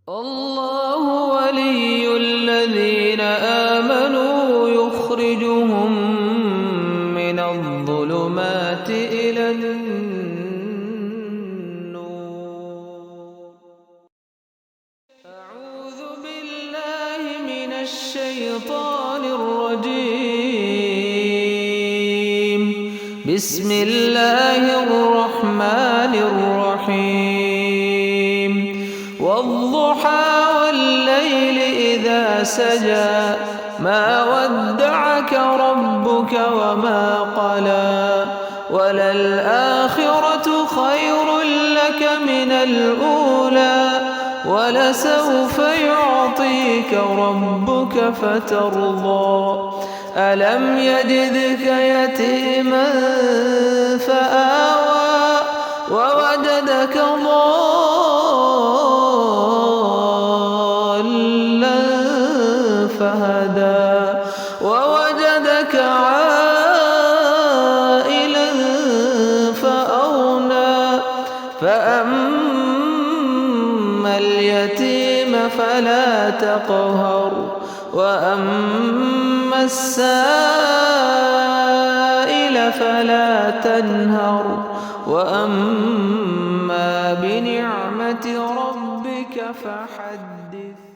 الله ولي الذين آمنوا يخرجهم من الظلمات إلى النور. أعوذ بالله من الشيطان الرجيم. بسم الله الرحمن الرحيم. والضحى والليل إذا سجى ما ودعك ربك وما قلى وللآخرة خير لك من الأولى ولسوف يعطيك ربك فترضى ألم يجدك يتيما فآوى ووجدك ضالا فهدى ووجدك عائلا فأغنى فأما اليتيم فلا تقهر وأما السائل فلا تنهر وأما بنعمة ربك فحدث.